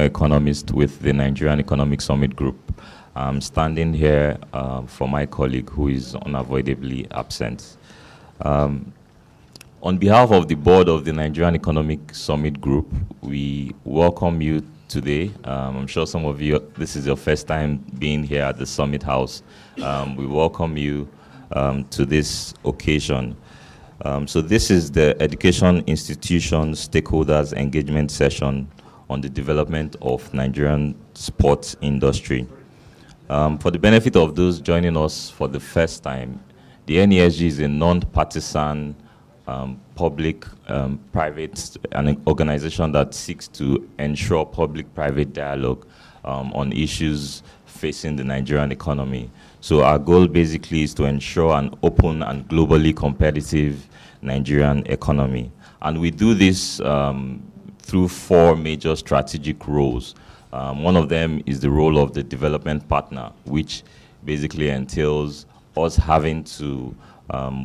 economist with the Nigerian Economic Summit Group. I'm standing here for my colleague who is unavoidably absent. On behalf of the board of the Nigerian Economic Summit Group, we welcome you today. I'm sure some of you, this is your first time being here at the Summit House. We welcome you to this occasion. So this is the Education Institution Stakeholders Engagement Session on the development of Nigerian sports industry. For the benefit of those joining us for the first time, the NESG is a non-partisan public, private, an organization that seeks to ensure public-private dialogue on issues facing the Nigerian economy. So our goal basically is to ensure an open and globally competitive Nigerian economy. And we do this through four major strategic roles. One of them is the role of the development partner, which basically entails us having to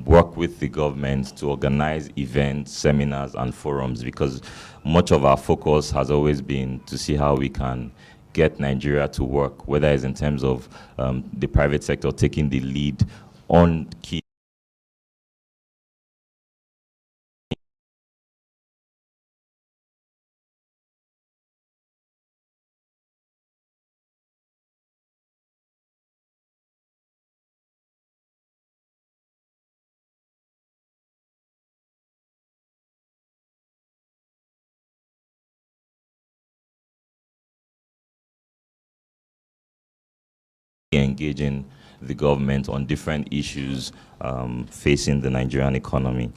work with the government to organize events, seminars, and forums, because much of our focus has always been to see how we can get Nigeria to work, whether it's in terms of the private sector taking the lead on key engaging the government on different issues facing the Nigerian economy.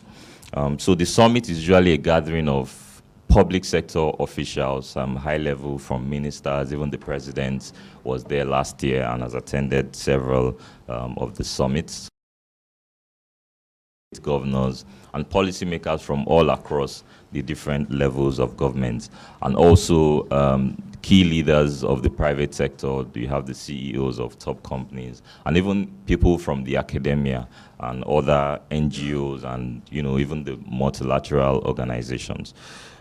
So the summit is usually a gathering of public sector officials, high level, from ministers. Even the president was there last year and has attended several of the summits. Governors and policymakers from all across the different levels of government, and also key leaders of the private sector. You have the CEOs of top companies, and even people from the academia and other NGOs, and even the multilateral organizations.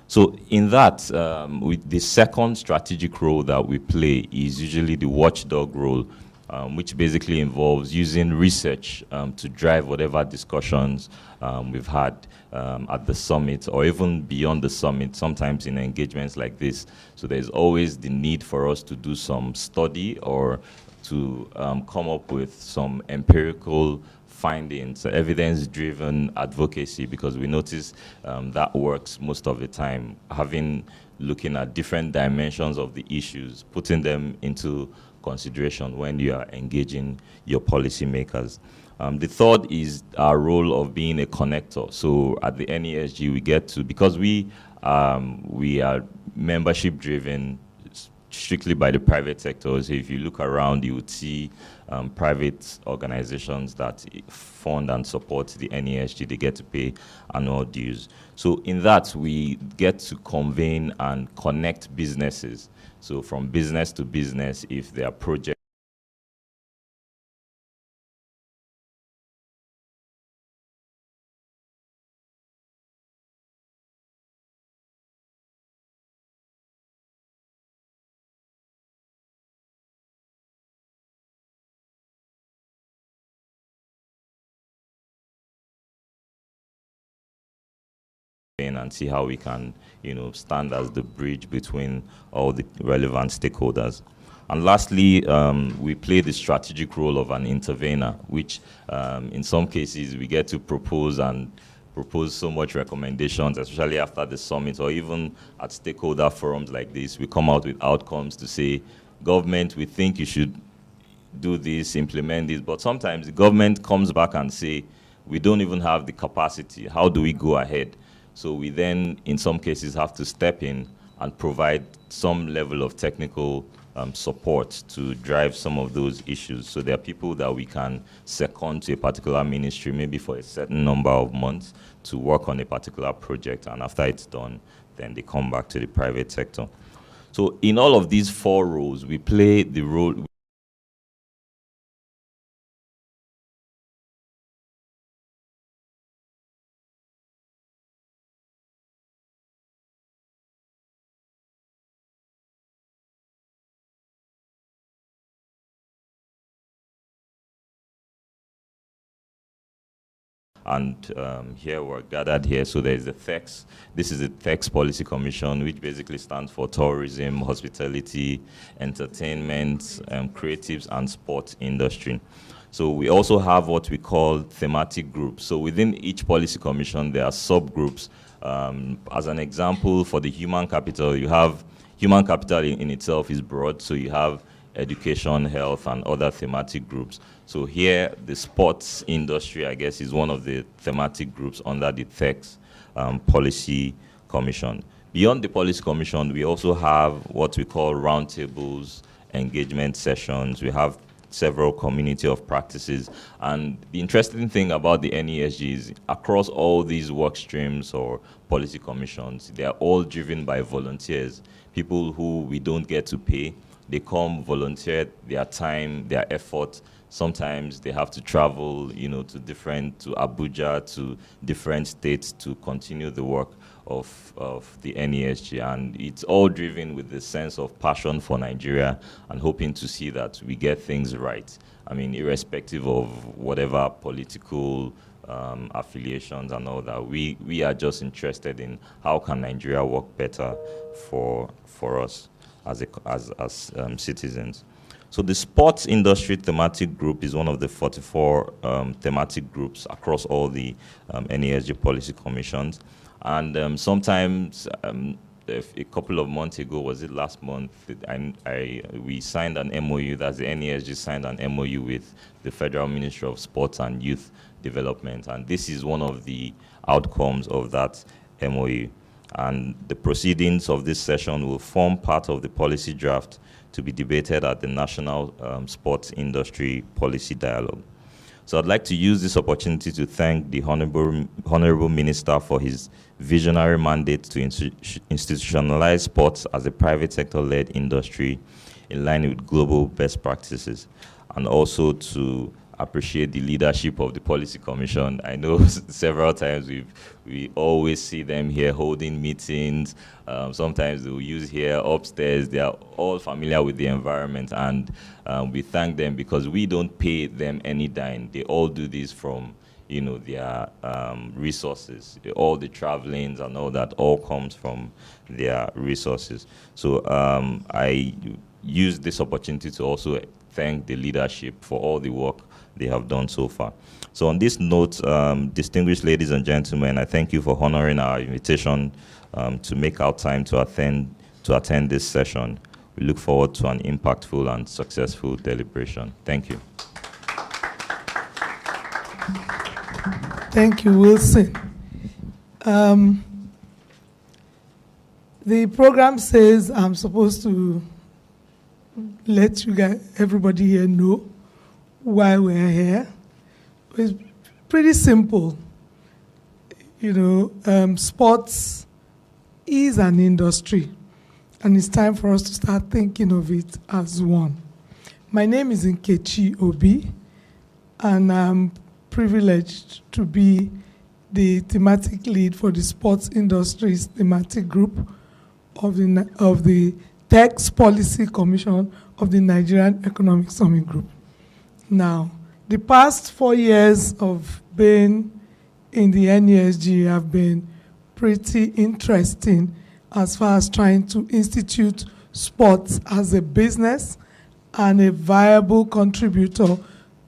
So in that, the second strategic role that we play is usually the watchdog role, which basically involves using research to drive whatever discussions we've had at the summit, or even beyond the summit, sometimes in engagements like this. So there's always the need for us to do some study or to come up with some empirical findings, evidence-driven advocacy, because we notice that works most of the time, looking at different dimensions of the issues, putting them into consideration when you are engaging your policymakers. The third is our role of being a connector. So at the NESG, we get to, because we are membership driven strictly by the private sector. So if you look around, you would see private organizations that fund and support the NESG. They get to pay annual dues. So in that, we get to convene and connect businesses. So from business to business, if there are projects and see how we can, stand as the bridge between all the relevant stakeholders. And lastly, we play the strategic role of an intervener, which in some cases we get to propose so much recommendations, especially after the summit, or even at stakeholder forums like this. We come out with outcomes to say, government, we think you should do this, implement this, but sometimes the government comes back and say, we don't even have the capacity. How do we go ahead? So we then, in some cases, have to step in and provide some level of technical support to drive some of those issues. So there are people that we can second to a particular ministry, maybe for a certain number of months, to work on a particular project, and after it's done, then they come back to the private sector. So in all of these four roles, we play the role And here we're gathered here. So there's the THEX. This is the THEX Policy Commission, which basically stands for tourism, hospitality, entertainment, creatives, and sport industry. So we also have what we call thematic groups. So within each policy commission, there are subgroups. As an example, for the human capital, you have human capital in itself is broad. So you have education, health, and other thematic groups. So here, the sports industry, I guess, is one of the thematic groups under the THEX Policy Commission. Beyond the Policy Commission, we also have what we call roundtables, engagement sessions. We have several community of practices. And the interesting thing about the NESG is across all these work streams or policy commissions, they are all driven by volunteers, people who we don't get to pay. They come volunteer their time, their effort. Sometimes they have to travel, to Abuja, to different states to continue the work of the NESG. And it's all driven with the sense of passion for Nigeria and hoping to see that we get things right. I mean, irrespective of whatever political affiliations and all that, we are just interested in how can Nigeria work better for us as citizens. So the sports industry thematic group is one of the 44 thematic groups across all the NESG policy commissions. And sometimes, a couple of months ago, was it last month, we signed an MOU, that's the NESG signed an MOU with the Federal Ministry of Sports and Youth Development. And this is one of the outcomes of that MOU. And the proceedings of this session will form part of the policy draft to be debated at the National Sports Industry Policy Dialogue. So I'd like to use this opportunity to thank the Honorable Minister for his visionary mandate to institutionalize sports as a private sector-led industry in line with global best practices, and also to appreciate the leadership of the Policy Commission. I know several times we always see them here holding meetings. Sometimes they'll use here upstairs. They are all familiar with the environment, and we thank them because we don't pay them any dime. They all do this from their resources. All the travelings and all that all comes from their resources. So I use this opportunity to also thank the leadership for all the work they have done so far. So on this note, distinguished ladies and gentlemen, I thank you for honoring our invitation to make our time to attend this session. We look forward to an impactful and successful deliberation. Thank you. Thank you, Wilson. The program says I'm supposed to let you guys, everybody here know why we're here. It's pretty simple. Sports is an industry, and it's time for us to start thinking of it as one. My name is Nkechi Obi, and I'm privileged to be the thematic lead for the sports industry's thematic group of the THEX Policy Commission of the Nigerian Economic Summit Group. Now, the past 4 years of being in the NESG have been pretty interesting as far as trying to institute sports as a business and a viable contributor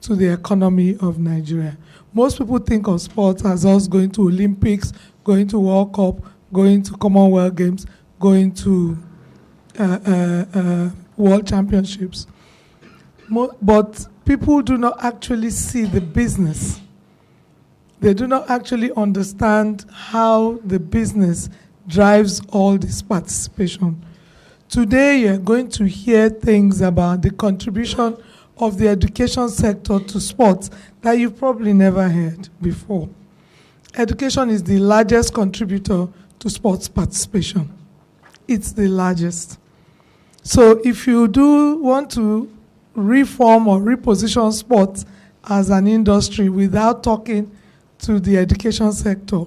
to the economy of Nigeria. Most people think of sports as us going to Olympics, going to World Cup, going to Commonwealth Games, going to World Championships. But people do not actually see the business. They do not actually understand how the business drives all this participation. Today, you're going to hear things about the contribution of the education sector to sports that you've probably never heard before. Education is the largest contributor to sports participation. It's the largest. So if you do want to reform or reposition sports as an industry without talking to the education sector,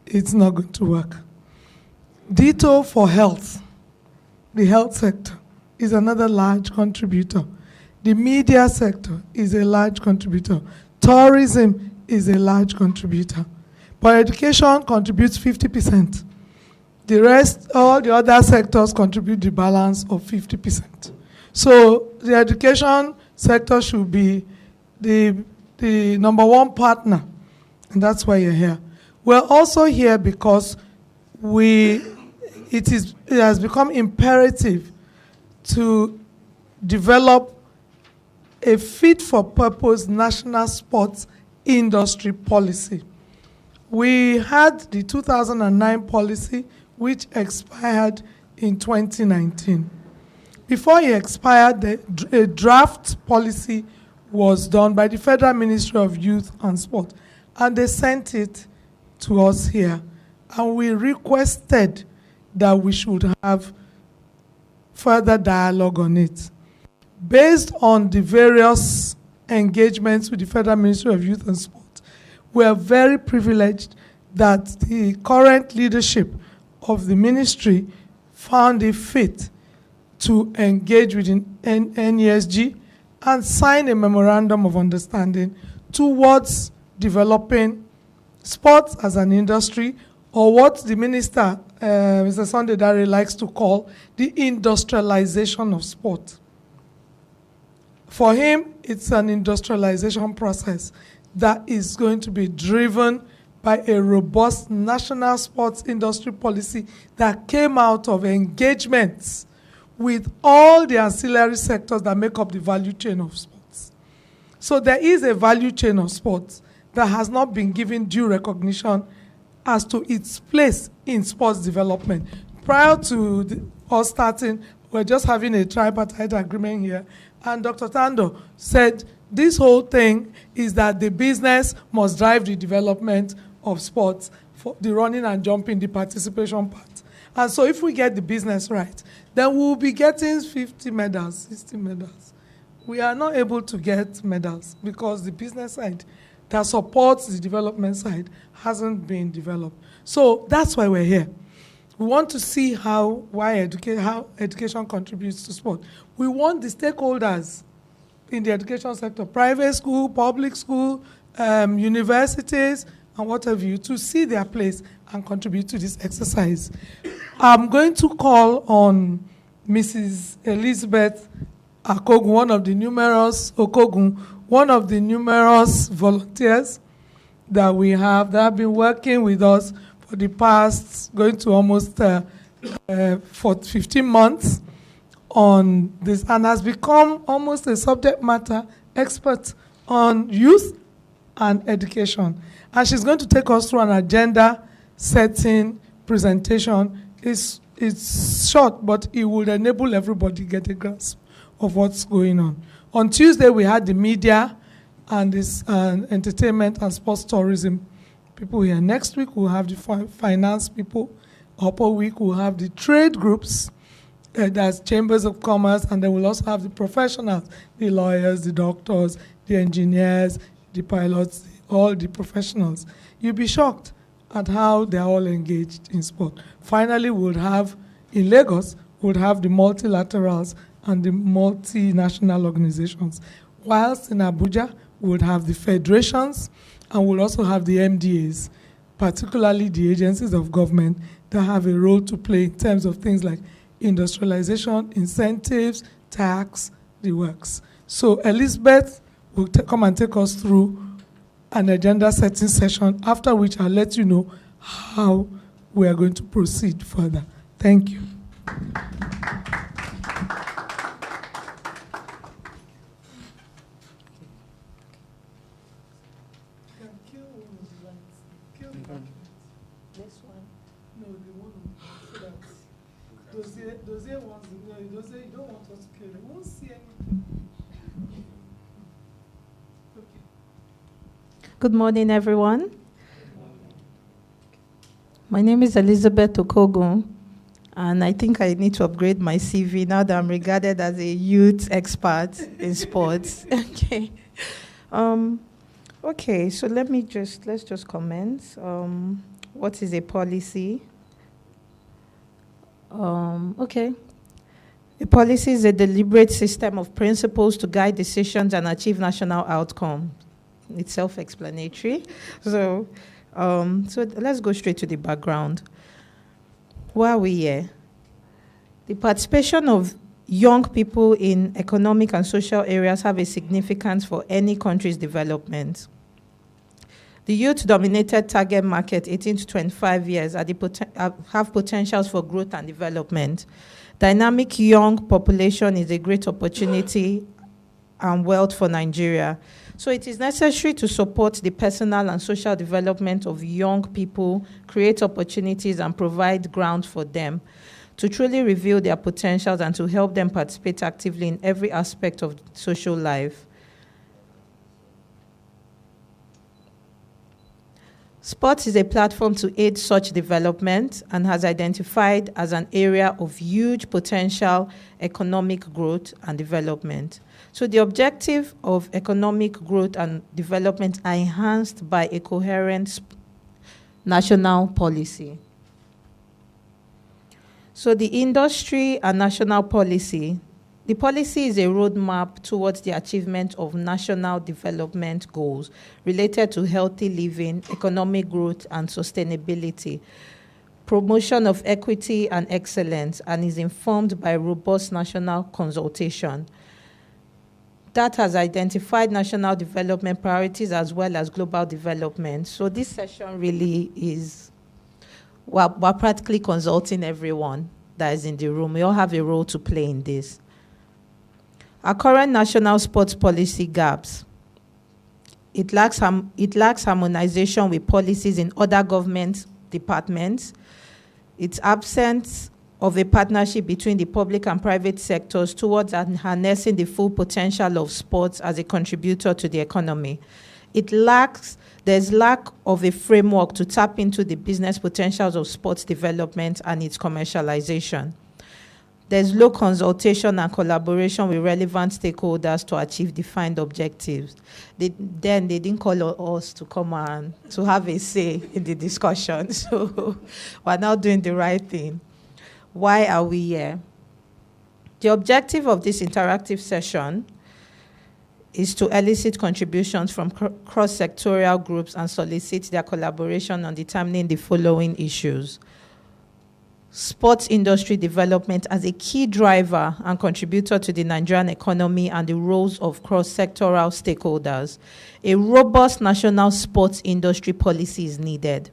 it's not going to work. Ditto for health. The health sector is another large contributor. The media sector is a large contributor. Tourism is a large contributor. But education contributes 50%. The rest, all the other sectors contribute the balance of 50%. So the education sector should be the number one partner, and that's why you're here. We're also here because it has become imperative to develop a fit-for-purpose national sports industry policy. We had the 2009 policy, which expired in 2019. Before it expired, a draft policy was done by the Federal Ministry of Youth and Sport, and they sent it to us here. And we requested that we should have further dialogue on it. Based on the various engagements with the Federal Ministry of Youth and Sport, we are very privileged that the current leadership of the ministry found it fit to engage with NESG and sign a memorandum of understanding towards developing sports as an industry, or what the minister, Mr. Sunday Dare, likes to call the industrialization of sport. For him, it's an industrialization process that is going to be driven by a robust national sports industry policy that came out of engagements with all the ancillary sectors that make up the value chain of sports. So there is a value chain of sports that has not been given due recognition as to its place in sports development. Prior to us starting, we're just having a tripartite agreement here, and Dr. Tando said this whole thing is that the business must drive the development of sports, for the running and jumping, the participation part. And so if we get the business right, then we'll be getting 50 medals, 60 medals. We are not able to get medals because the business side that supports the development side hasn't been developed. So that's why we're here. We want to see how education contributes to sport. We want the stakeholders in the education sector, private school, public school, universities, and what have you, to see their place and contribute to this exercise. I'm going to call on Mrs. Elizabeth Okogun, one of the numerous volunteers that we have that have been working with us for the past, going to almost for 15 months on this, and has become almost a subject matter expert on youth and education. And she's going to take us through an agenda setting presentation. It's short, but it will enable everybody to get a grasp of what's going on. On Tuesday, we had the media and this entertainment and sports tourism people here. Next week, we'll have the finance people. Upper week, we'll have the trade groups, that's chambers of commerce, and then we'll also have the professionals, the lawyers, the doctors, the engineers, the pilots, all the professionals. You'll be shocked at how they're all engaged in sport. Finally, we'll have, in Lagos, we'll have the multilaterals and the multinational organizations. Whilst in Abuja, we'll have the federations, and we'll also have the MDAs, particularly the agencies of government that have a role to play in terms of things like industrialization, incentives, tax, the works. So Elizabeth will come and take us through an agenda setting session, after which I'll let you know how we are going to proceed further. Thank you. Those here ones, those here, you don't want us to kill them. We won't see anything. Okay. Good morning, everyone. My name is Elizabeth Okogun, and I think I need to upgrade my CV now that I'm regarded as a youth expert in sports. Okay. Okay, so let's just comment. What is a policy? Okay. A policy is a deliberate system of principles to guide decisions and achieve national outcomes. It's self-explanatory. So let's go straight to the background. Why are we here? The participation of young people in economic and social areas have a significance for any country's development. The youth-dominated target market, 18 to 25 years, have potentials for growth and development. Dynamic young population is a great opportunity and wealth for Nigeria. So it is necessary to support the personal and social development of young people, create opportunities, and provide grounds for them to truly reveal their potentials and to help them participate actively in every aspect of social life. Sports is a platform to aid such development and has identified as an area of huge potential economic growth and development. So the objective of economic growth and development are enhanced by a coherent national policy. So the industry and national policy. The policy is a roadmap towards the achievement of national development goals related to healthy living, economic growth, and sustainability, promotion of equity and excellence, and is informed by robust national consultation. That has identified national development priorities as well as global development. So this session really is, we're practically consulting everyone that is in the room. We all have a role to play in this. Our current national sports policy gaps. It lacks harmonization with policies in other government departments. Its absence of a partnership between the public and private sectors towards harnessing the full potential of sports as a contributor to the economy. There's lack of a framework to tap into the business potentials of sports development and its commercialization. There's low consultation and collaboration with relevant stakeholders to achieve defined objectives. They didn't call us to come and to have a say in the discussion. So we're now doing the right thing. Why are we here? The objective of this interactive session is to elicit contributions from cross-sectorial groups and solicit their collaboration on determining the following issues. Sports industry development as a key driver and contributor to the Nigerian economy and the roles of cross-sectoral stakeholders. A robust national sports industry policy is needed.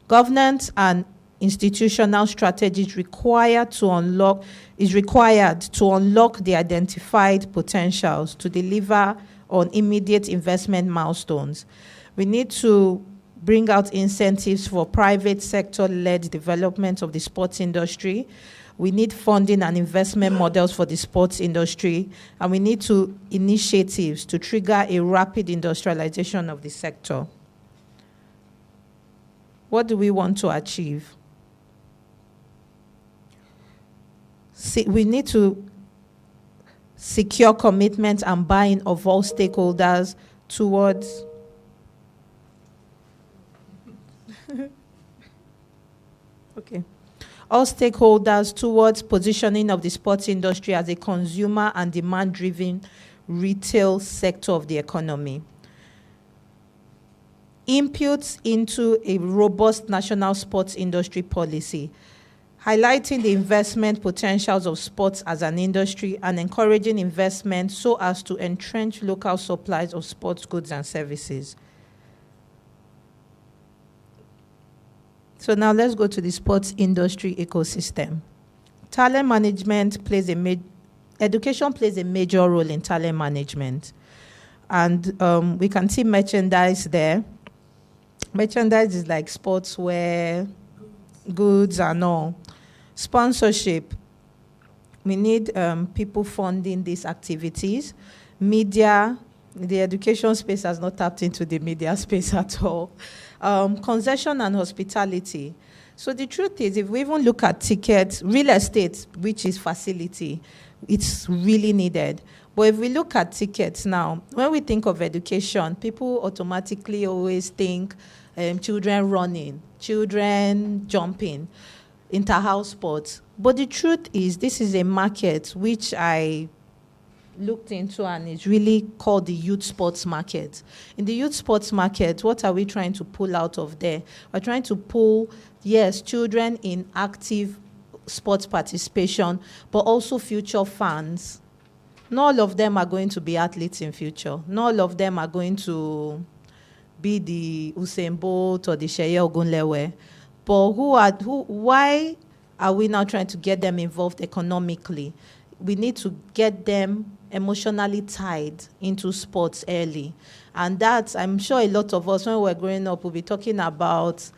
Governance and institutional strategies required to unlock the identified potentials to deliver on immediate investment milestones. We need to bring out incentives for private sector-led development of the sports industry. We need funding and investment models for the sports industry, and we need initiatives to trigger a rapid industrialization of the sector. What do we want to achieve? We need to secure commitment and buy-in of all stakeholders towards all stakeholders towards positioning of the sports industry as a consumer and demand-driven retail sector of the economy. Inputs into a robust national sports industry policy, highlighting the investment potentials of sports as an industry and encouraging investment so as to entrench local supplies of sports goods and services. So now let's go to the sports industry ecosystem. Talent management education plays a major role in talent management. And we can see merchandise there. Merchandise is like sportswear, goods and all. Sponsorship. We need people funding these activities. Media, the education space has not tapped into the media space at all. Concession and hospitality. So the truth is, if we even look at tickets, real estate, which is facility, it's really needed. But if we look at tickets now, when we think of education, people automatically always think children running, children jumping, inter-house sports. But the truth is, this is a market which I looked into, and it's really called the youth sports market. In the youth sports market, what are we trying to pull out of there? We're trying to pull, yes, children in active sports participation, but also future fans. Not all of them are going to be athletes in future. Not all of them are going to be the Usain Bolt or the Sheye Ogunlewe. But why are we now trying to get them involved economically? We need to get them emotionally tied into sports early. And that, I'm sure a lot of us, when we're growing up, will be talking about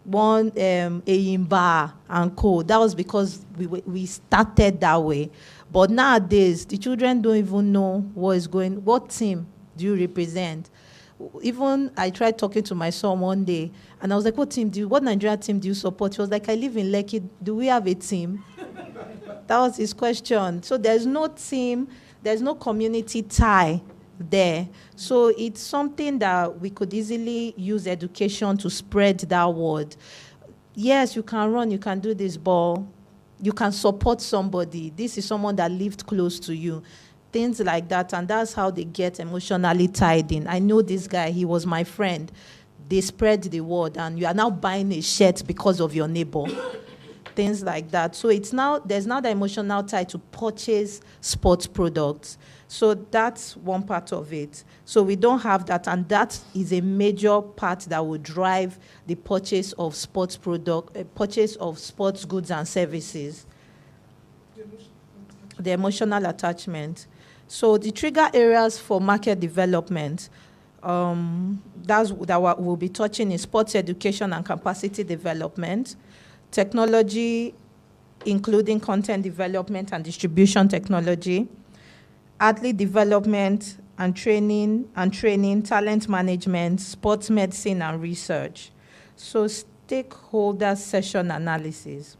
one Eyimba and co. That was because we started that way. But nowadays, the children don't even know what team do you represent? Even I tried talking to my son one day, and I was like, what Nigeria team do you support? He was like, I live in Lekki. Do we have a team? That was his question. So there's no team, there's no community tie there. So it's something that we could easily use education to spread that word. Yes, you can run, you can do this, but you can support somebody. This is someone that lived close to you. Things like that, and that's how they get emotionally tied in. I know this guy, he was my friend. They spread the word, and you are now buying a shirt because of your neighbor. Things like that. So there's now the emotional tie to purchase sports products. So that's one part of it. So we don't have that, and that is a major part that will drive the purchase of sports purchase of sports goods and services. The emotional attachment. So the trigger areas for market development, that we'll be touching is sports education and capacity development, technology, including content development and distribution technology, athlete development and training, talent management, sports medicine and research. So stakeholder session analysis.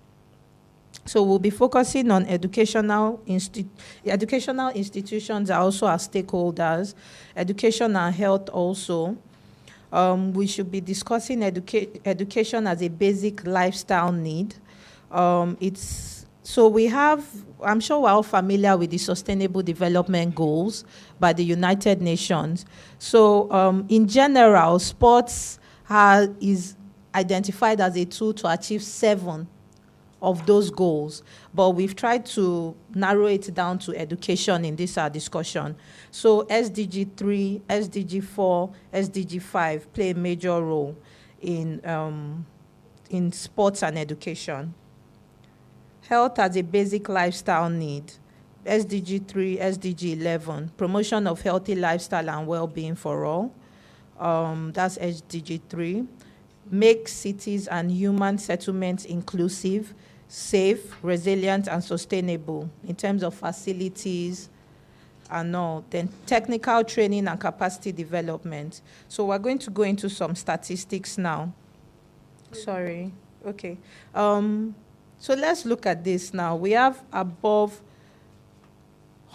So we'll be focusing on educational institutions are also our stakeholders, education and health also. We should be discussing education as a basic lifestyle need. So we have, I'm sure we're all familiar with the Sustainable Development Goals by the United Nations. So in general, sports is identified as a tool to achieve 7 of those goals, but we've tried to narrow it down to education in this discussion. So SDG 3, SDG 4, SDG 5 play a major role in sports and education. Health as a basic lifestyle need. SDG 3, SDG 11, promotion of healthy lifestyle and well-being for all. That's SDG 3. Make cities and human settlements inclusive, safe, resilient, and sustainable in terms of facilities and all. Then technical training and capacity development. So we're going to go into some statistics now. Sorry. Okay. So let's look at this now. We have above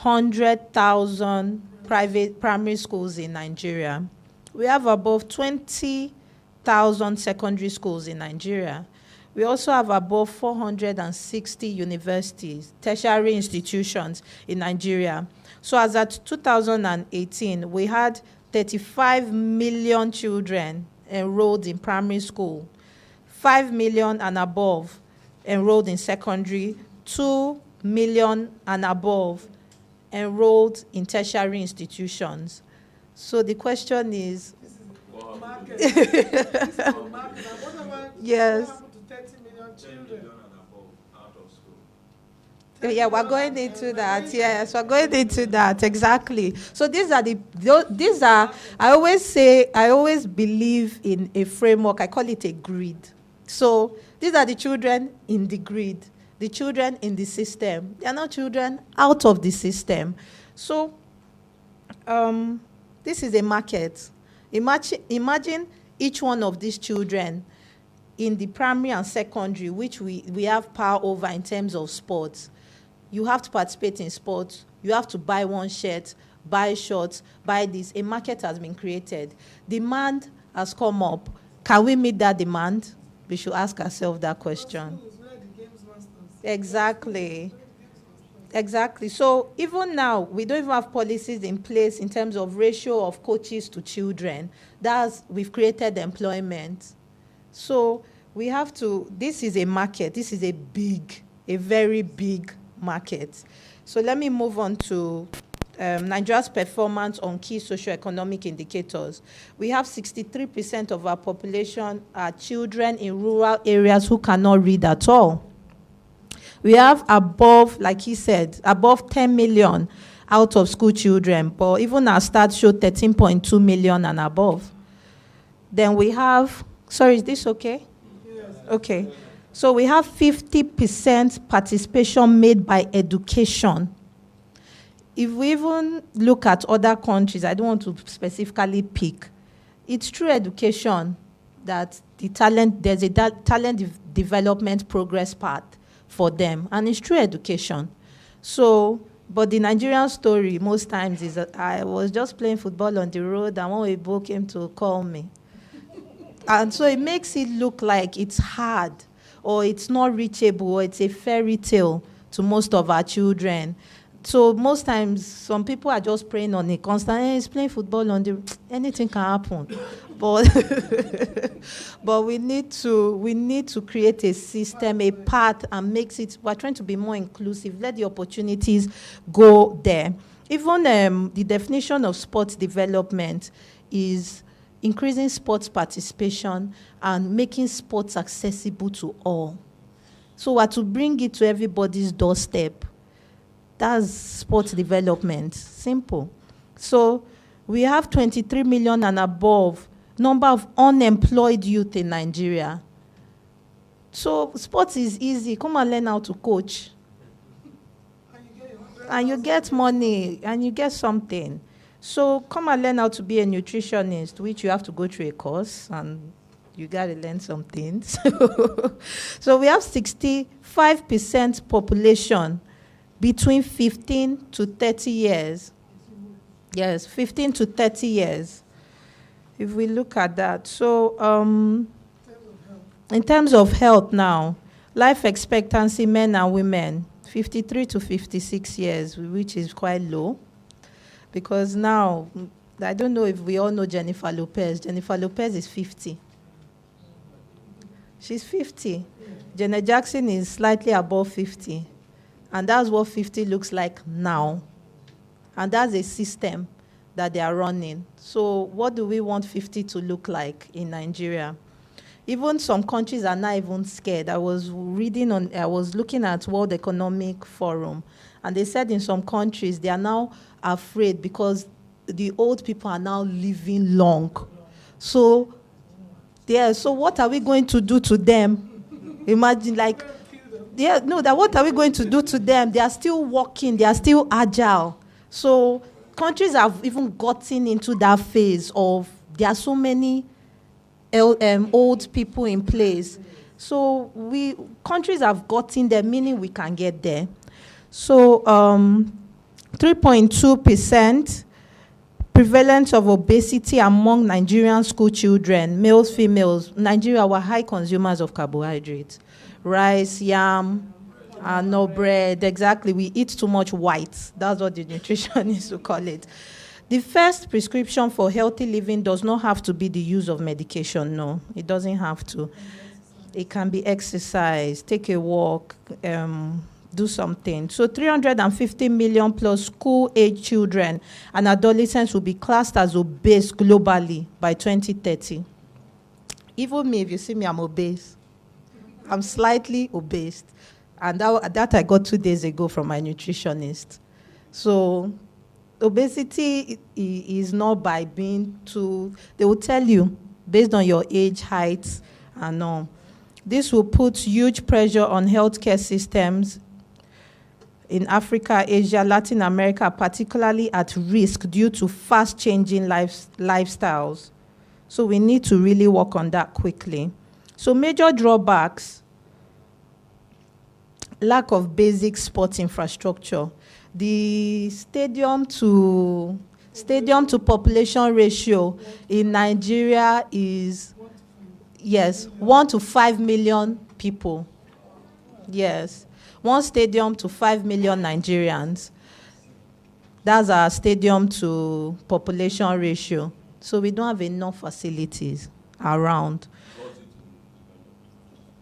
100,000 private primary schools in Nigeria. We have above 20,000 secondary schools in Nigeria. We also have above 460 universities, tertiary institutions in Nigeria. So as at 2018, we had 35 million children enrolled in primary school, 5 million and above enrolled in secondary, 2 million and above enrolled in tertiary institutions. So the question is, yes. Yeah, we're going into that. Yes, we're going into that. Exactly. So these are, I always believe in a framework. I call it a grid. So these are the children in the grid, the children in the system. They are not children out of the system. So this is a market. Imagine each one of these children in the primary and secondary, which we have power over in terms of sports. You have to participate in sports. You have to buy one shirt, buy shorts, buy this. A market has been created. Demand has come up. Can we meet that demand? We should ask ourselves that question. Exactly. Exactly. So even now, we don't even have policies in place in terms of ratio of coaches to children. We've created employment. So we have to, this is a market. This is a very big market. So let me move on to Nigeria's performance on key socio-economic indicators. We have 63% of our population are children in rural areas who cannot read at all. We have above, like he said, above 10 million out of school children, but even our stats show 13.2 million and above. Then we have, sorry, is this okay? Yes. Okay. So we have 50% participation made by education. If we even look at other countries, I don't want to specifically pick, it's through education that there's a talent development progress path for them, and it's through education. So, but the Nigerian story most times is that I was just playing football on the road and one Igbo came to call me. And so it makes it look like it's hard or it's not reachable or it's a fairy tale to most of our children. So most times, some people are just praying on it constantly. He's playing football on the, anything can happen. But but we need to create a system, a path, and we're trying to be more inclusive. Let the opportunities go there. Even the definition of sports development is increasing sports participation and making sports accessible to all. So we're to bring it to everybody's doorstep. That's sports development. Simple. So we have 23 million and above number of unemployed youth in Nigeria. So sports is easy. Come and learn how to coach. And you get money and you get something. So come and learn how to be a nutritionist, which you have to go through a course and you got to learn some things. So we have 65% population between 15 to 30 years. Yes, 15 to 30 years. If we look at that. So in terms of health now, life expectancy, men and women, 53 to 56 years, which is quite low. Because now, I don't know if we all know Jennifer Lopez. Jennifer Lopez is 50. She's 50. Janet Jackson is slightly above 50. And that's what 50 looks like now. And that's a system that they are running. So what do we want 50 to look like in Nigeria? Even some countries are not even scared. I was looking at World Economic Forum, and they said in some countries they are now afraid because the old people are now living long. So what are we going to do to them? Imagine what are we going to do to them? They are still working, they are still agile. So countries have even gotten into that phase of there are so many old people in place. So countries have gotten there, meaning we can get there. So 3.2% prevalence of obesity among Nigerian school children, males, females. Nigeria were high consumers of carbohydrates. Rice, yam, no bread. Exactly. We eat too much white. That's what the nutritionists will call it. The first prescription for healthy living does not have to be the use of medication. No, it doesn't have to. It can be exercise, take a walk, do something. So 350 million plus school-age children and adolescents will be classed as obese globally by 2030. Even me, if you see me, I'm obese. I'm slightly obese. And that I got 2 days ago from my nutritionist. So obesity is not by being too, they will tell you, based on your age, height, and all. This will put huge pressure on healthcare systems in Africa, Asia, Latin America, particularly at risk due to fast-changing lifestyles. So we need to really work on that quickly. So major drawbacks: lack of basic sports infrastructure. The stadium to population ratio in Nigeria is, 1 to 5 million people. Yes. One stadium to 5 million Nigerians. That's our stadium to population ratio. So we don't have enough facilities around.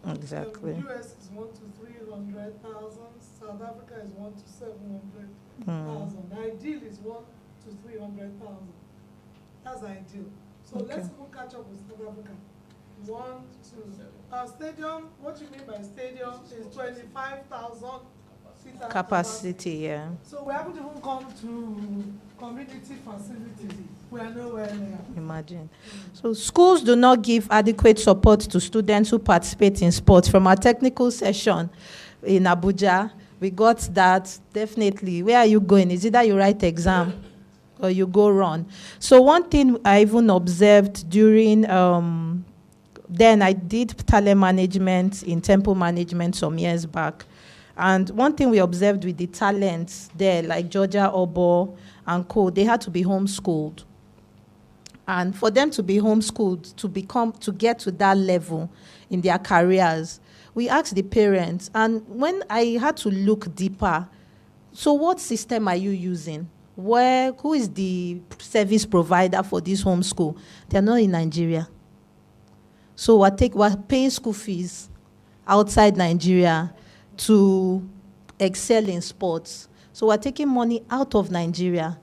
Exactly. The US is 1 to 300,000. South Africa is 1 to 700,000. Ideal is 1 to 300,000. That's ideal. So Okay. let's go catch up with South Africa. 1 to our stadium. What you mean by stadium is 25,000 seater Capacity, yeah. So we haven't even come to community facilities. We are nowhere near. Imagine. So schools do not give adequate support to students who participate in sports. From our technical session in Abuja, we got that definitely. Where are you going? Is it that you write exam or you go run? So one thing I even observed during, then I did talent management in temple management some years back. And one thing we observed with the talents there, like Georgia Obo and co, they had to be homeschooled. And for them to be homeschooled, to get to that level in their careers, we asked the parents, and when I had to look deeper, so what system are you using? Who is the service provider for this homeschool? They're not in Nigeria. So we're paying school fees outside Nigeria to excel in sports. So we're taking money out of Nigeria.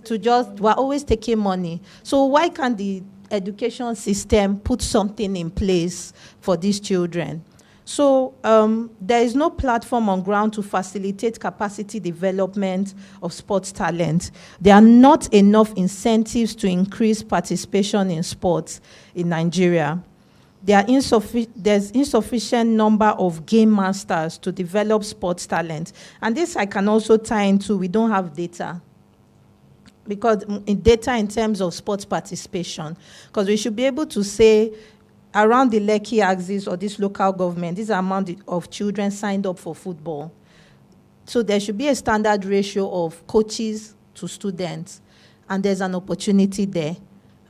We're always taking money. So why can't the education system put something in place for these children? So there is no platform on ground to facilitate capacity development of sports talent. There are not enough incentives to increase participation in sports in Nigeria. There's insufficient number of game masters to develop sports talent. And this I can also tie into, we don't have data. Because data in terms of sports participation, because we should be able to say around the Lekki axis or this local government, this amount of children signed up for football. So there should be a standard ratio of coaches to students, and there's an opportunity there.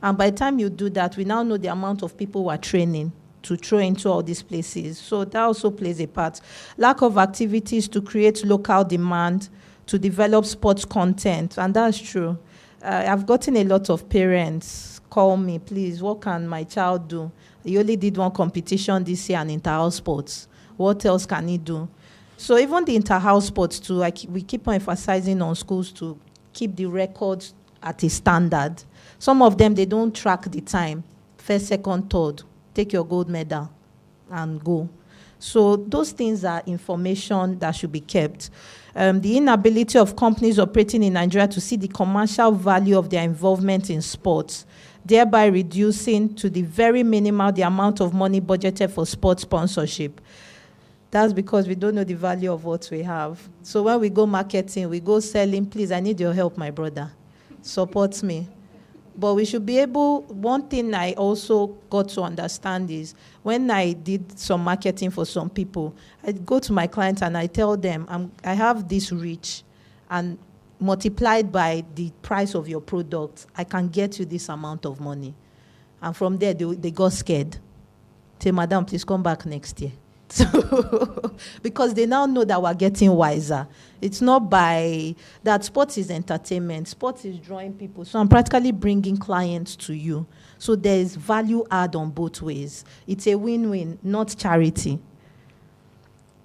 And by the time you do that, we now know the amount of people who are training to throw into all these places. So that also plays a part. Lack of activities to create local demand, to develop sports content, and that's true. I've gotten a lot of parents call me, please, what can my child do? He only did one competition this year in inter-house sports. What else can he do? So even the inter-house sports too, we keep on emphasizing on schools to keep the records at a standard. Some of them, they don't track the time. First, second, third. Take your gold medal and go. So those things are information that should be kept. The inability of companies operating in Nigeria to see the commercial value of their involvement in sports, thereby reducing to the very minimal the amount of money budgeted for sports sponsorship. That's because we don't know the value of what we have. So when we go marketing, we go selling, please, I need your help, my brother. Support me. But we should be able, one thing I also got to understand is when I did some marketing for some people, I go to my clients and I tell them, I have this reach, and multiplied by the price of your product, I can get you this amount of money. And from there, they got scared. Say, madam, please come back next year. Because they now know that we're getting wiser. It's not by that sports is entertainment. Sports is drawing people. So I'm practically bringing clients to you. So there's value add on both ways. It's a win-win, not charity.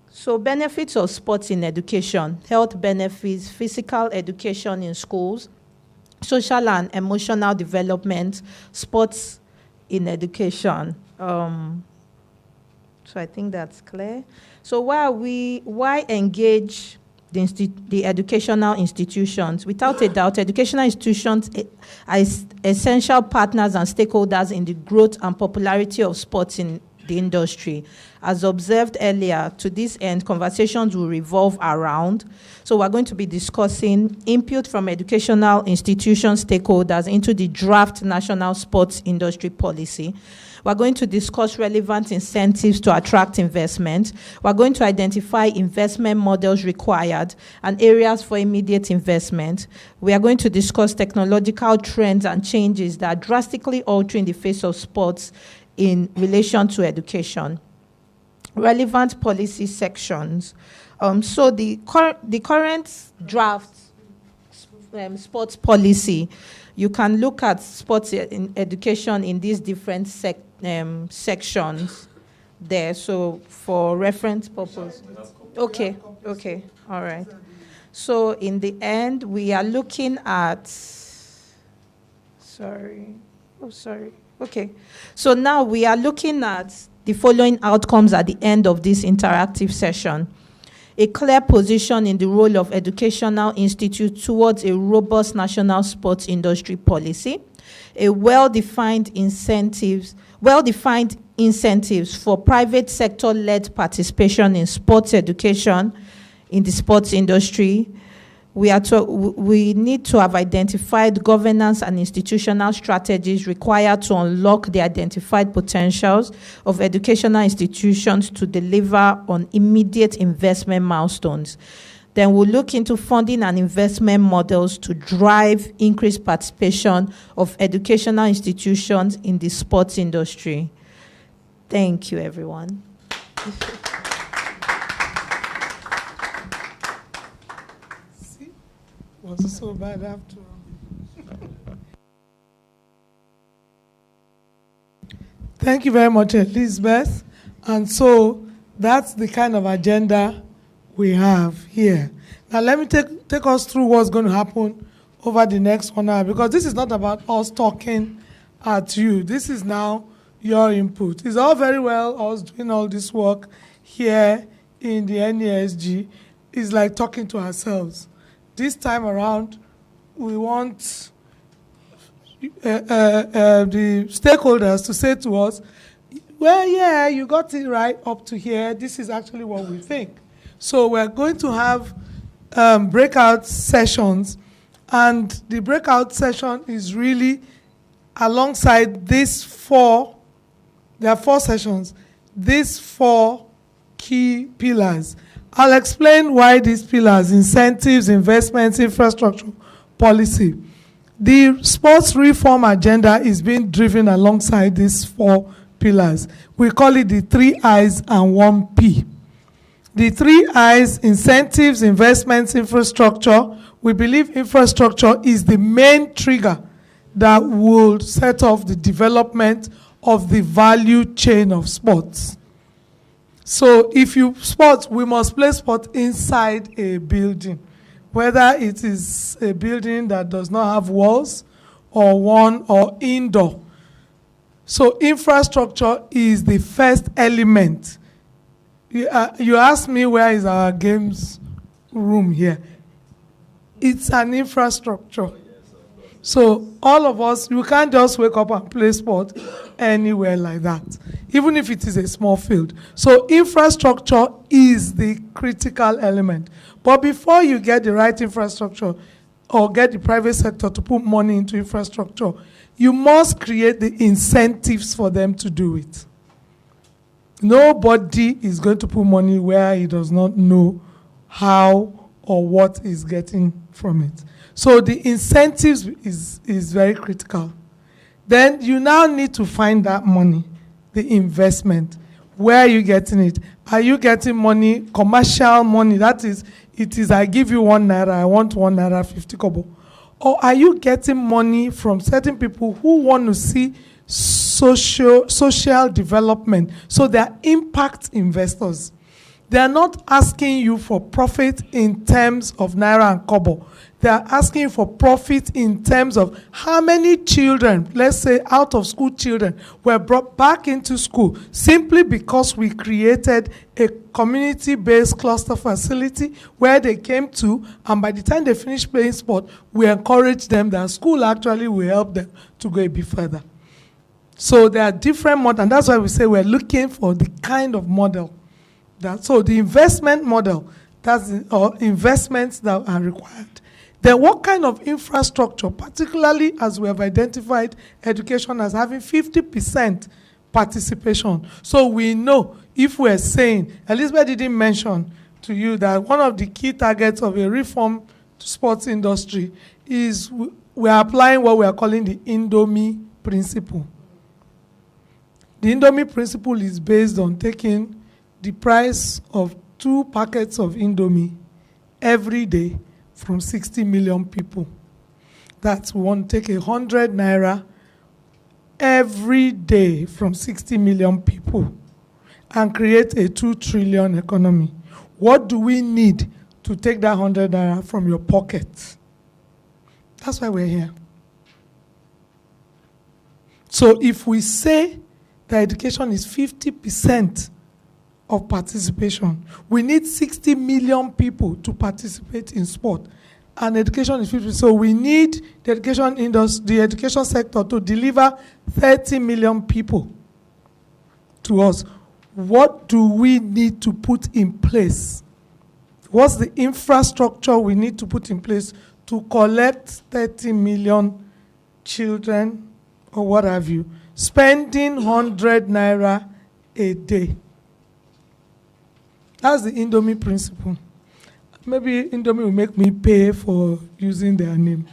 So benefits of sports in education, health benefits, physical education in schools, social and emotional development, sports in education. So I think that's clear. So why engage the educational institutions? Without a doubt, educational institutions are essential partners and stakeholders in the growth and popularity of sports in the industry. As observed earlier, to this end, conversations will revolve around. So we're going to be discussing input from educational institution stakeholders into the draft national sports industry policy. We're going to discuss relevant incentives to attract investment. We're going to identify investment models required and areas for immediate investment. We are going to discuss technological trends and changes that are drastically altering the face of sports in relation to education. Relevant policy sections. So the current draft sports policy, you can look at sports education in these different sections there. So for reference purpose. Okay, all right. So in the end, we are looking at, okay. So now we are looking at the following outcomes at the end of this interactive session. A clear position in the role of educational institutes towards a robust national sports industry policy, a well-defined incentives for private sector-led participation in sports education in the sports industry. We need to have identified governance and institutional strategies required to unlock the identified potentials of educational institutions to deliver on immediate investment milestones. Then we'll look into funding and investment models to drive increased participation of educational institutions in the sports industry. Thank you, everyone. Was so bad after. Thank you very much, Elizabeth. And so that's the kind of agenda we have here. Now let me take us through what's going to happen over the next 1 hour, because this is not about us talking at you. This is now your input. It's all very well us doing all this work here in the NESG. It's like talking to ourselves. This time around, we want the stakeholders to say to us, well, yeah, you got it right up to here. This is actually what we think. So we're going to have breakout sessions, and the breakout session is really alongside these four. There are 4 sessions. These 4 key pillars. I'll explain why these pillars: incentives, investments, infrastructure, policy. The sports reform agenda is being driven alongside these 4 pillars. We call it the 3 I's and 1 P. The 3 I's: incentives, investments, infrastructure. We believe infrastructure is the main trigger that will set off the development of the value chain of sports. So if you sport, we must play sport inside a building, whether it is a building that does not have walls or indoor. So infrastructure is the first element. You ask me, where is our games room here? It's an infrastructure. So all of us, you can't just wake up and play sport anywhere like that, even if it is a small field. So infrastructure is the critical element. But before you get the right infrastructure or get the private sector to put money into infrastructure, you must create the incentives for them to do it. Nobody is going to put money where he does not know how or what he's getting from it. So the incentives is very critical. Then you now need to find that money, the investment. Where are you getting it? Are you getting money, commercial money? That is, it is, I give you 1 naira, I want 1 naira 50 kobo. Or are you getting money from certain people who want to see social development? So they are impact investors. They are not asking you for profit in terms of naira and kobo. They are asking for profit in terms of how many children, let's say out of school children, were brought back into school simply because we created a community-based cluster facility where they came to, and by the time they finished playing sport, we encouraged them that school actually will help them to go a bit further. So there are different models, and that's why we say we're looking for the kind of model. So the investment model, or investments that are required. Then what kind of infrastructure, particularly as we have identified education as having 50% participation. So we know, if we're saying, Elizabeth didn't mention to you that one of the key targets of a reform to sports industry is we're applying what we are calling the Indomie Principle. The Indomie Principle is based on taking the price of 2 packets of Indomie every day from 60 million people. That's we want to take 100 naira every day from 60 million people and create a 2 trillion economy. What do we need to take that 100 naira from your pocket? That's why we're here. So if we say that education is 50% of participation, we need 60 million people to participate in sport. And education is 50%. So we need the education industry, the education sector to deliver 30 million people to us. What do we need to put in place? What's the infrastructure we need to put in place to collect 30 million children or what have you, spending 100 naira a day? That's the Indomie Principle. Maybe Indomie will make me pay for using their name.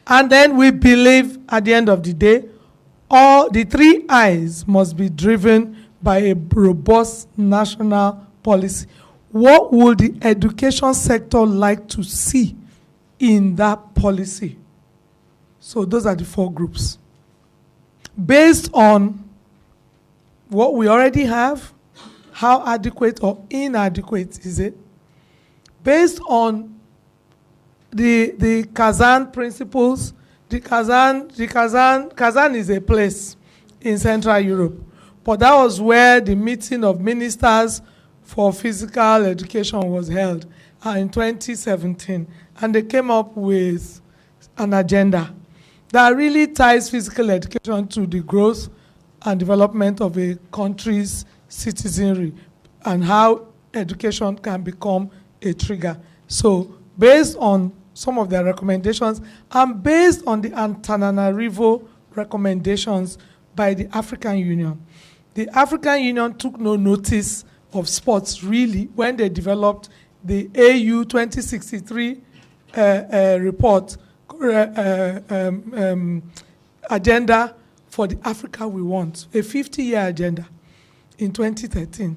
And then we believe at the end of the day, all the 3 I's must be driven by a robust national policy. What would the education sector like to see in that policy? So those are the 4 groups. Based on what we already have, how adequate or inadequate is it? Based on the Kazan principles, Kazan is a place in Central Europe, but that was where the meeting of ministers for physical education was held in 2017, and they came up with an agenda that really ties physical education to the growth and development of a country's citizenry and how education can become a trigger. So based on some of their recommendations and based on the Antananarivo recommendations by the African Union, the African Union took no notice of sports really when they developed the AU 2063 report agenda for the Africa we want, a 50-year agenda in 2013.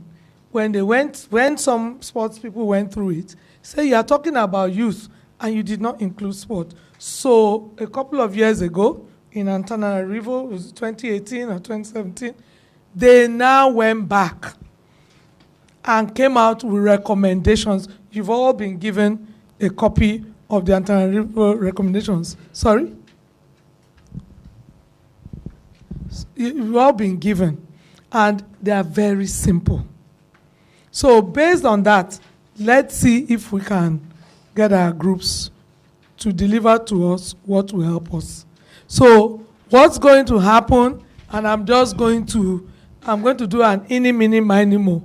When some sports people went through it, say you are talking about youth and you did not include sport. So a couple of years ago in Antananarivo, it was 2018 or 2017, they now went back and came out with recommendations. You've all been given a copy of the Antananarivo recommendations. Sorry? You've all been given, and they are very simple. So based on that, let's see if we can get our groups to deliver to us what will help us. So what's going to happen, and I'm going to do an ini, mini, miny, mo.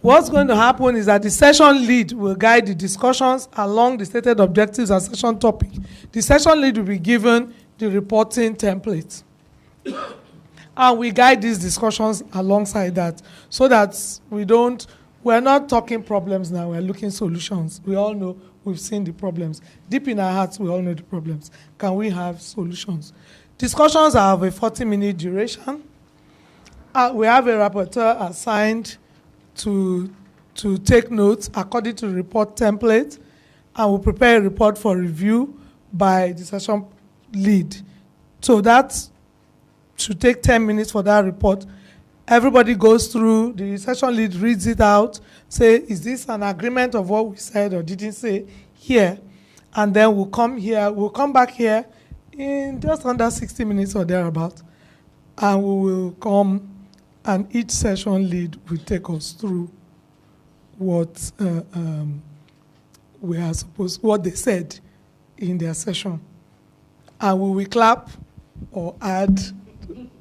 What's going to happen is that the session lead will guide the discussions along the stated objectives and session topic. The session lead will be given the reporting template. And we guide these discussions alongside that so that we're not talking problems now, we're looking solutions. We all know, we've seen the problems. Deep in our hearts, we all know the problems. Can we have solutions? Discussions are of a 40-minute duration. We have a rapporteur assigned to take notes according to the report template, and we'll prepare a report for review by the session lead. So that should take 10 minutes for that report. Everybody goes through, the session lead reads it out, say, is this an agreement of what we said or didn't say here? And then we'll come back here in just under 60 minutes or thereabout, and we will come, and each session lead will take us through what what they said in their session. And we will clap or add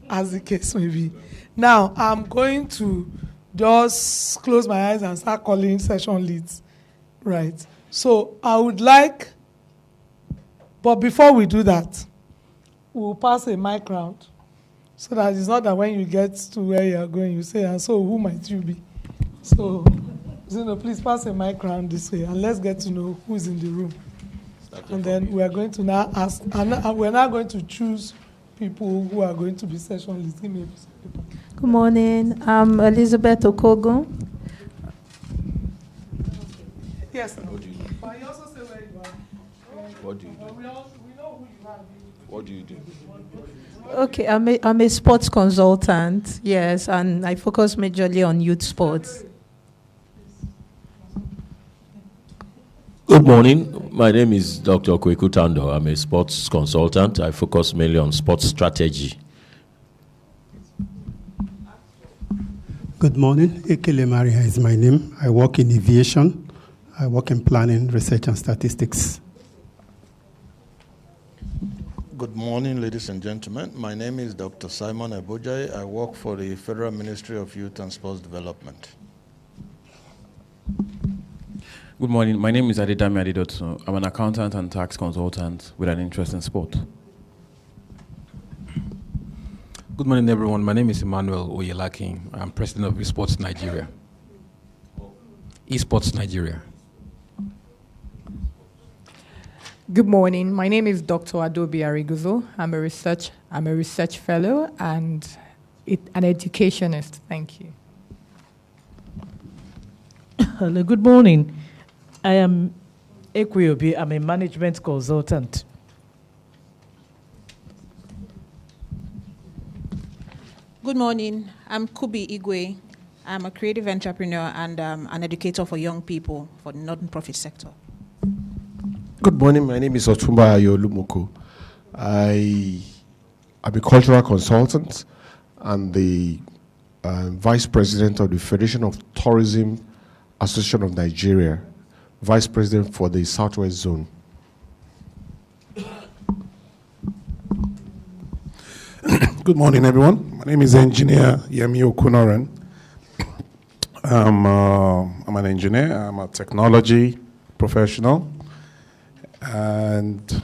as the case may be. Now, I'm going to just close my eyes and start calling session leads, right? So I would like, but before we do that, we'll pass a mic round so that it's not that when you get to where you're going, you say, and so who might you be? So, Zeno, please pass a mic round this way and let's get to know who's in the room. And then we are going to now ask, and we're now going to choose people who are going to be session leads. Give me a piece of paper. Good morning. I'm Elizabeth Okogun. Yes. What do you do? But you also say where you are. What do you do? We know who you are. What do you do? Okay, I'm a sports consultant, yes, and I focus majorly on youth sports. Good morning. My name is Dr. Kweku Tando. I'm a sports consultant. I focus mainly on sports strategy. Good morning. Ekele Maria is my name. I work in aviation. I work in planning, research, and statistics. Good morning, ladies and gentlemen. My name is Dr. Simon Ebojai. I work for the Federal Ministry of Youth and Sports Development. Good morning. My name is Adedami Adedotu. I'm an accountant and tax consultant with an interest in sport. Good morning, everyone. My name is Emmanuel Oyelaki. I'm president of Esports Nigeria. Esports Nigeria. Good morning. My name is Dr. Adobe Ariguzo. I'm a research fellow and an educationist. Thank you. Hello, good morning. I am Ekwiobi. I'm a management consultant. Good morning. I'm Kubi Igwe. I'm a creative entrepreneur and an educator for young people for the non-profit sector. Good morning. My name is Otumba Ayolumuko. I am a cultural consultant and the vice president of the Federation of Tourism Association of Nigeria, vice president for the Southwest Zone. Good morning, everyone. My name is Engineer Yemi Okunoran. I'm an engineer. I'm a technology professional and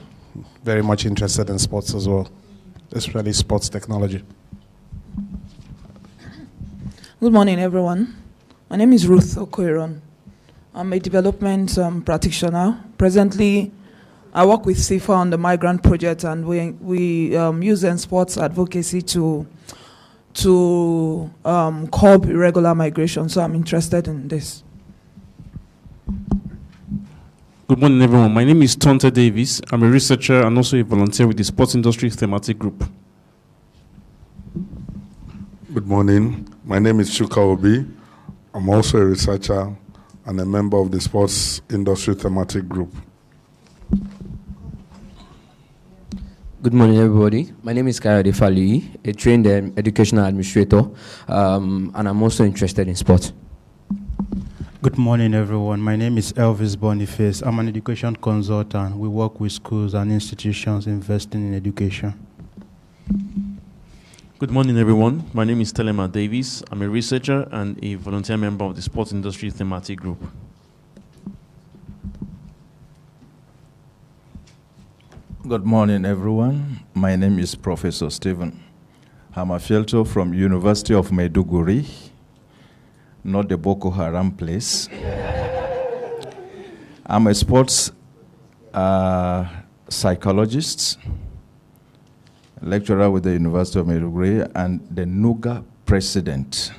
very much interested in sports as well, especially sports technology. Good morning, everyone. My name is Ruth Okoiron. I'm a development practitioner. Presently, I work with CIFA on the migrant project, and we use sports advocacy to curb irregular migration. So I'm interested in this. Good morning, everyone. My name is Tonta Davis. I'm a researcher and also a volunteer with the Sports Industry Thematic Group. Good morning. My name is Chuka Obi. I'm also a researcher and a member of the Sports Industry Thematic Group. Good morning, everybody. My name is Kayode Falui, a trained educational administrator, and I'm also interested in sport. Good morning, everyone. My name is Elvis Boniface. I'm an education consultant. We work with schools and institutions investing in education. Good morning, everyone. My name is Telema Davis. I'm a researcher and a volunteer member of the Sports Industry Thematic Group. Good morning, everyone. My name is Professor Stephen Hamafielto from University of Maiduguri, not the Boko Haram place. I'm a sports psychologist, lecturer with the University of Maiduguri, and the NUGA president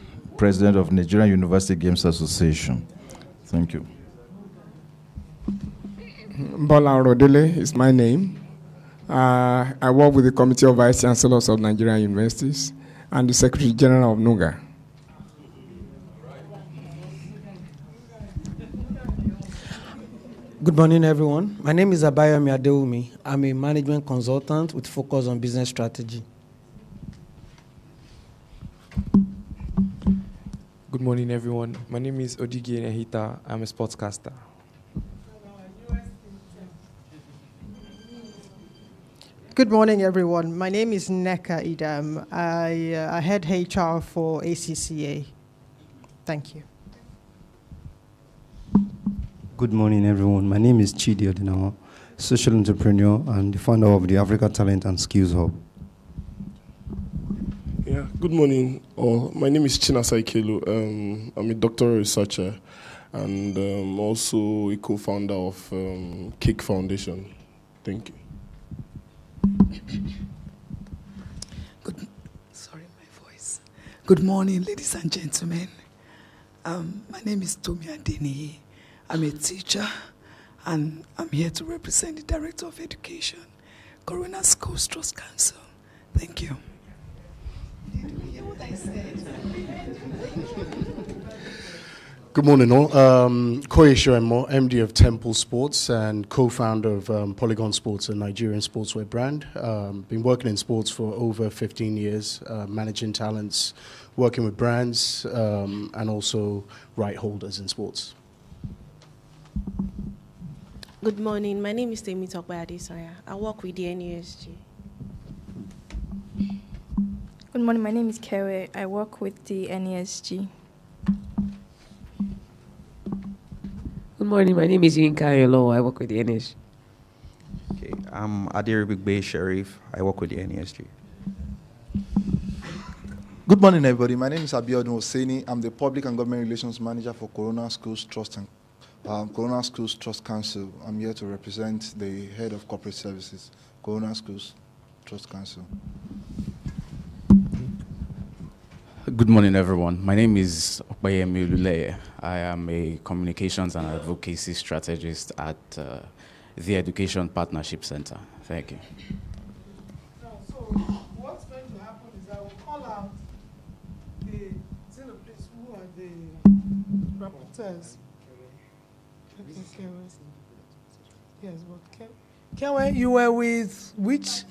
of Nigerian University Games Association. Thank you. Bola Rodele is my name. I work with the Committee of Vice Chancellors of Nigerian Universities and the Secretary General of NUGA. Good morning, everyone. My name is Abayomi Adeumi. I'm a management consultant with focus on business strategy. Good morning, everyone. My name is Odigi Nehita. I'm a sportscaster. Good morning, everyone. My name is Neka Idam. I head HR for ACCA. Thank you. Good morning, everyone. My name is Chidi Odinawa, social entrepreneur and the founder of the Africa Talent and Skills Hub. Yeah, good morning, all. My name is Chinasa Ikelu. I'm a doctoral researcher and also a co-founder of Cake Foundation. Thank you. Good morning, ladies and gentlemen. My name is Tomi Adeni. I'm a teacher, and I'm here to represent the Director of Education, Corona Schools Trust Council. Thank you. Did you hear what I said? Good morning, all. Koye Shoemo, MD of Temple Sports and co-founder of Polygon Sports, a Nigerian sportswear brand. Been working in sports for over 15 years, managing talents, working with brands, and also right holders in sports. Good morning. My name is Temi Tokbayade. I work with the NESG. Good morning. My name is Kewe. I work with the NESG. Good morning, my name is Yinka Ayolo. I work with the NESG. Okay, I'm Adir Bigbe Sharif. I work with the NESG. Good morning, everybody. My name is Abiodun Hosseini. I'm the Public and Government Relations Manager for Corona Schools Trust and Corona Schools Trust Council. I'm here to represent the Head of Corporate Services, Corona Schools Trust Council. Good morning, everyone. My name is Okpayemi Ululeye. I am a communications and advocacy strategist at the Education Partnership Center. Thank you. So what's going to happen is I will call out the please, who are the rapporteurs. Yes, but Kewe, you were with which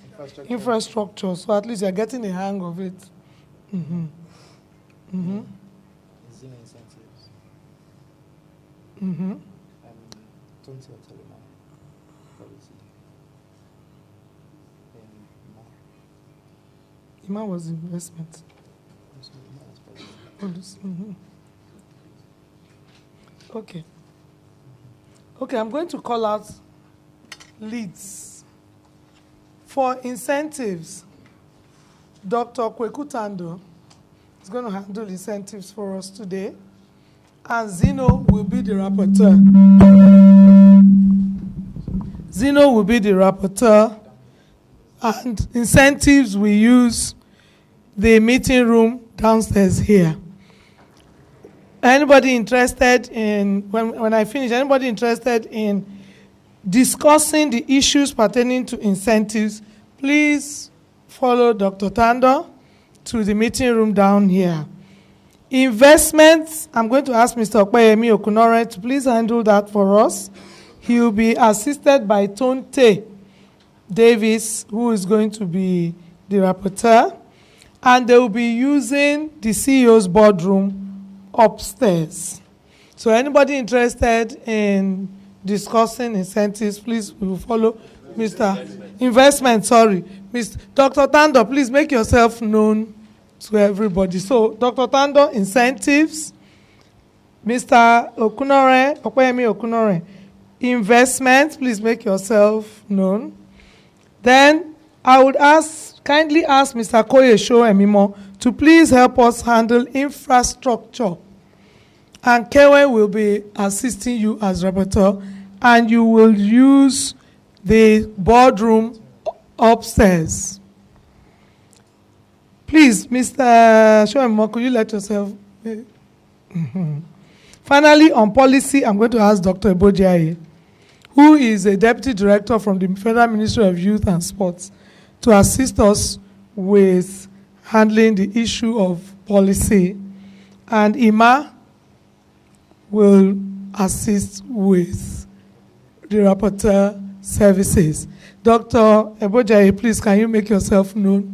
infrastructure? So at least you're getting a hang of it. Mm-hmm. Mm-hmm. Incentives. Mm-hmm. Ima was investment. Mm-hmm. Okay. Okay, I'm going to call out leads. For incentives, Dr. Kweku Tando is going to handle incentives for us today, and Zeno will be the rapporteur. Zeno will be the rapporteur, and incentives we use the meeting room downstairs here. Anybody interested in, when I finish, anybody interested in discussing the issues pertaining to incentives, please follow Dr. Tando to the meeting room down here. Investments, I'm going to ask Mr. Okpayemi Okunore to please handle that for us. He will be assisted by Tonte Davis, who is going to be the rapporteur, and they will be using the CEO's boardroom upstairs. So anybody interested in discussing incentives, please we will follow Mr. Investment, sorry. Mr. Dr. Tando, please make yourself known to everybody. So Dr. Tando, incentives. Mr. Okunore, Okpayemi Okunore, investment, please make yourself known. Then I would kindly ask Mr. Koye Shoemimo to please help us handle infrastructure. And Kewe will be assisting you as rapporteur, and you will use the boardroom upstairs. Please, Mr. Shoemimo, could you let yourself... Finally, on policy, I'm going to ask Dr. Ebojaye, who is a Deputy Director from the Federal Ministry of Youth and Sports, to assist us with handling the issue of policy. And Ima will assist with the rapporteur services. Dr. Ebojaye, please, can you make yourself known?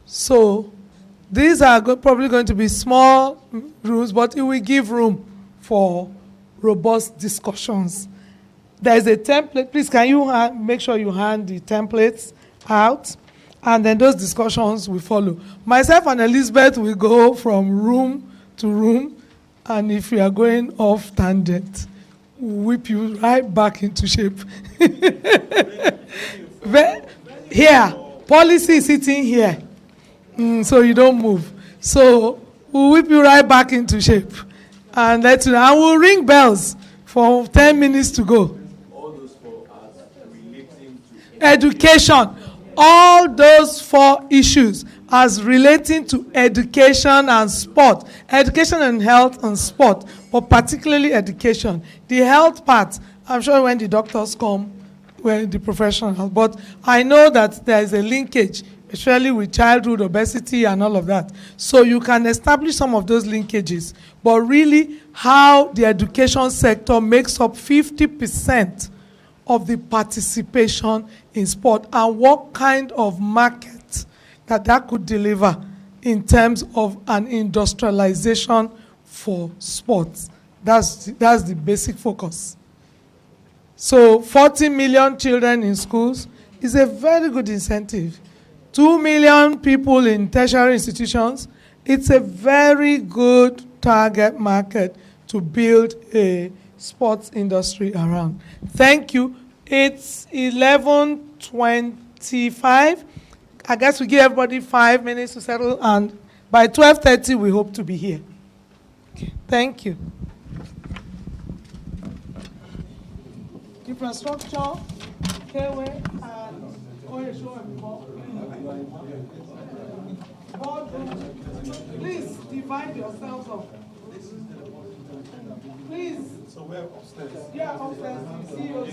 So, these are probably going to be small rooms, but it will give room for robust discussions. There is a template. Please, can you make sure you hand the templates out? And then those discussions will follow. Myself and Elizabeth will go from room to room, and if you are going off tangent, we'll whip you right back into shape. Here, policy is sitting here, so you don't move. So we'll whip you right back into shape, and let you know. And we'll ring bells for 10 minutes to go. Education, all those 4 issues as relating to education and sport, education and health and sport, but particularly education. The health part, I'm sure when the doctors come, when the professionals, but I know that there is a linkage, especially with childhood obesity and all of that. So you can establish some of those linkages, but really how the education sector makes up 50% of the participation in sport and what kind of market that could deliver in terms of an industrialization for sports. That's the basic focus. So 40 million children in schools is a very good incentive. 2 million people in tertiary institutions, it's a very good target market to build a sports industry around. Thank you. It's 11:25. I guess we give everybody 5 minutes to settle, and by 12:30 we hope to be here. Okay. Thank you. Infrastructure, Kewe, and Oyesho and boardroom. Please divide yourselves up. Please. So we're upstairs. Yeah, upstairs. See you.